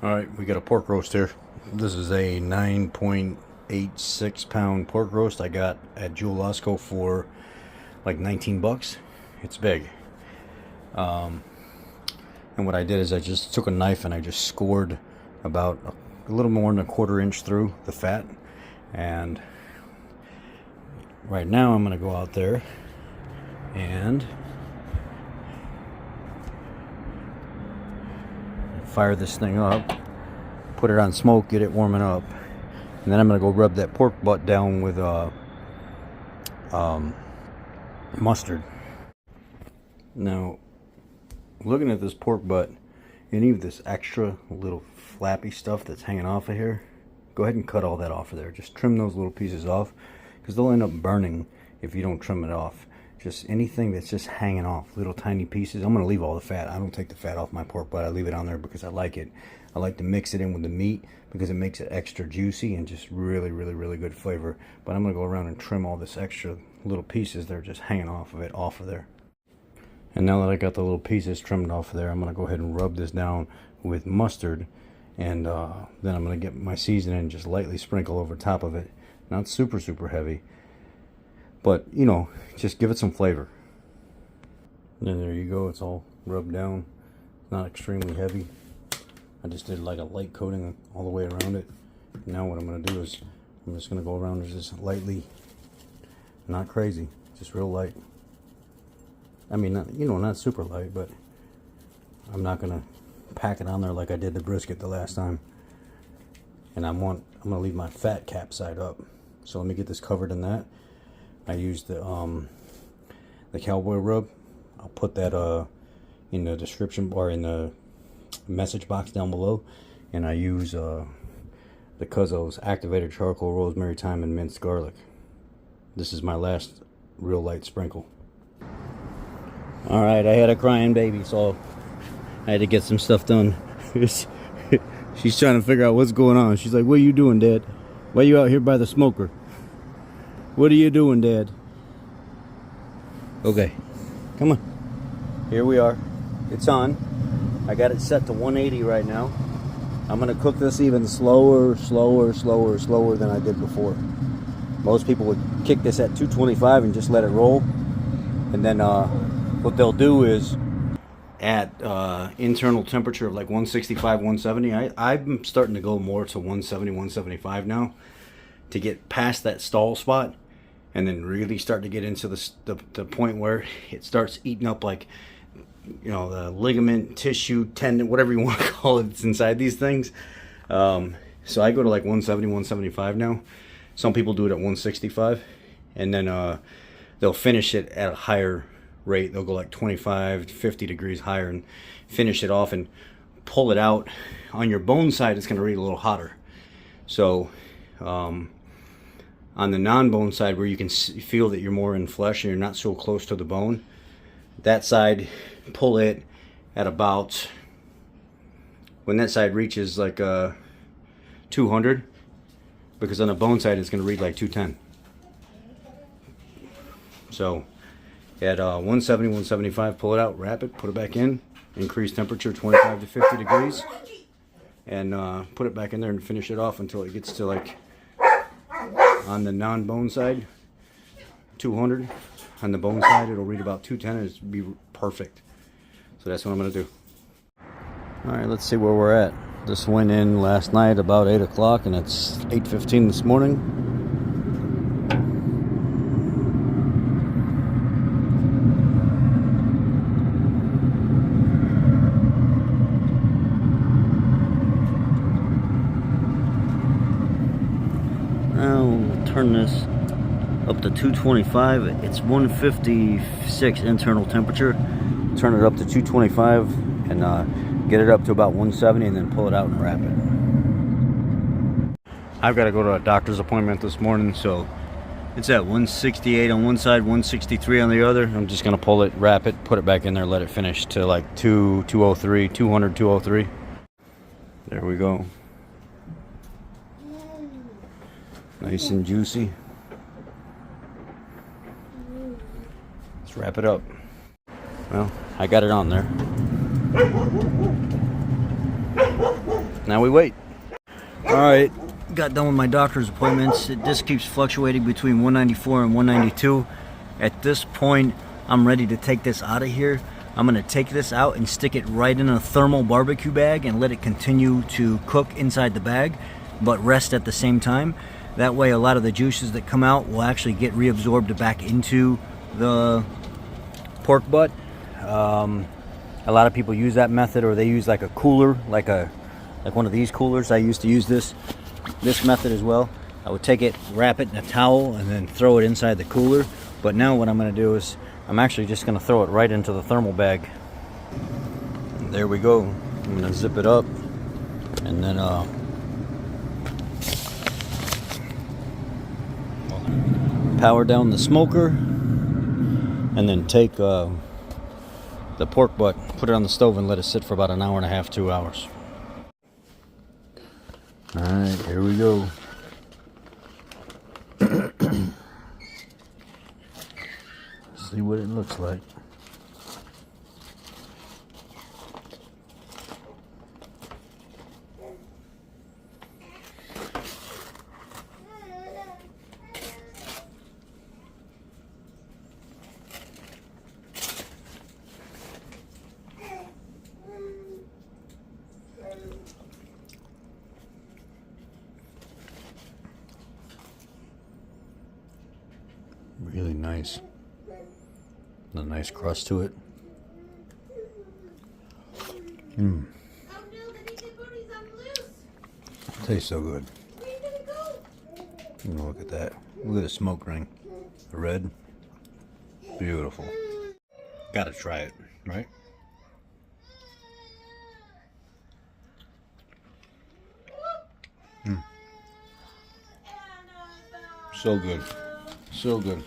Alright, we got a pork roast here. This is a 9.86 pound pork roast I got at Jewel Osco for like 19 bucks. It's big. And what I did is I just took a knife and I just scored about a little more than a 1/4 inch through the fat. And right now I'm going to go out there and fire this thing up, put it on smoke, get it warming up, and then I'm going to go rub that pork butt down with mustard. Now, looking at this pork butt, any of this extra little flappy stuff that's hanging off of here, go ahead and cut all that off of there. Just trim those little pieces off, because they'll end up burning if you don't trim it off. Just anything that's just hanging off, little tiny pieces. I'm going to leave all the fat. I don't take the fat off my pork butt. I leave it on there because I like it. I like to mix it in with the meat because it makes it extra juicy and just really, really, really good flavor. But I'm going to go around and trim all this extra little pieces that are just hanging off of there. And now that I got the little pieces trimmed off of there, I'm going to go ahead and rub this down with mustard. And then I'm going to get my seasoning and just lightly sprinkle over top of it. Not super, super heavy, but, you know, just give it some flavor. And then there you go. It's all rubbed down. Not extremely heavy. I just did like a light coating all the way around it. Now what I'm going to do is I'm just going to go around and just lightly, not crazy, just real light. I mean, not, you know, not super light, but I'm not going to pack it on there like I did the brisket the last time. And I'm going to leave my fat cap side up. So let me get this covered in that. I used the cowboy rub. I'll put that in the description or in the message box down below. And I use the Cuzzo's activated charcoal, rosemary, thyme, and minced garlic. This is my last real light sprinkle. Alright, I had a crying baby, so I had to get some stuff done. She's trying to figure out what's going on. She's like, "What are you doing, Dad? Why are you out here by the smoker? What are you doing, Dad?" Okay, come on. Here we are. It's on. I got it set to 180 right now. I'm going to cook this even slower than I did before. Most people would kick this at 225 and just let it roll. And then what they'll do is at internal temperature of like 165, 170. I'm starting to go more to 170, 175 now to get past that stall spot and then really start to get into the point where it starts eating up, like, you know, the ligament, tissue, tendon, whatever you want to call it, that's inside these things. So I go to like 170, 175 now. Some people do it at 165, and then they'll finish it at a higher rate. They'll go like 25 to 50 degrees higher and finish it off and pull it out. On your bone side, it's going to read a little hotter. So on the non-bone side, where you can feel that you're more in flesh and you're not so close to the bone, that side, pull it at about, when that side reaches like 200, because on the bone side it's going to read like 210. So at 170, 175, pull it out, wrap it, put it back in, increase temperature 25 to 50 degrees, and put it back in there and finish it off until it gets to, like, on the non-bone side, 200. On the bone side, it'll read about 210, and it'll be perfect. So that's what I'm going to do. Alright, let's see where we're at. This went in last night about 8 o'clock, and it's 8:15 this morning. Now we'll turn this up to 225. It's 156 internal temperature. Turn it up to 225 and get it up to about 170, and then pull it out and wrap it. I've got to go to a doctor's appointment this morning, so it's at 168 on one side, 163 on the other. I'm just going to pull it, wrap it, put it back in there, let it finish to like 203, 200, 203. There we go. Nice and juicy. Let's wrap it up. Well, I got it on there. Now we wait. Alright, got done with my doctor's appointments. This keeps fluctuating between 194 and 192. At this point, I'm ready to take this out of here. I'm going to take this out and stick it right in a thermal barbecue bag and let it continue to cook inside the bag, but rest at the same time. That way a lot of the juices that come out will actually get reabsorbed back into the pork butt. A lot of people use that method, or they use like a cooler, like one of these coolers. I used to use this method as well. I would take it, wrap it in a towel, and then throw it inside the cooler. But now what I'm going to do is I'm actually just going to throw it right into the thermal bag. And there we go. I'm going to zip it up and then power down the smoker, and then take the pork butt, put it on the stove, and let it sit for about an hour and a half, 2 hours. Alright, here we go. See what it looks like. Really nice. A nice crust to it. Tastes so good. Look at that. Look at the smoke ring. The red. Beautiful. Gotta try it, right? So good. So good.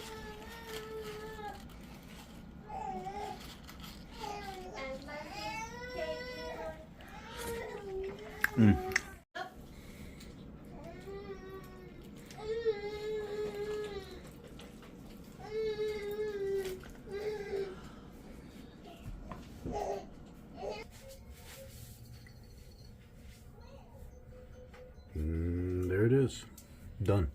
There it is. Done.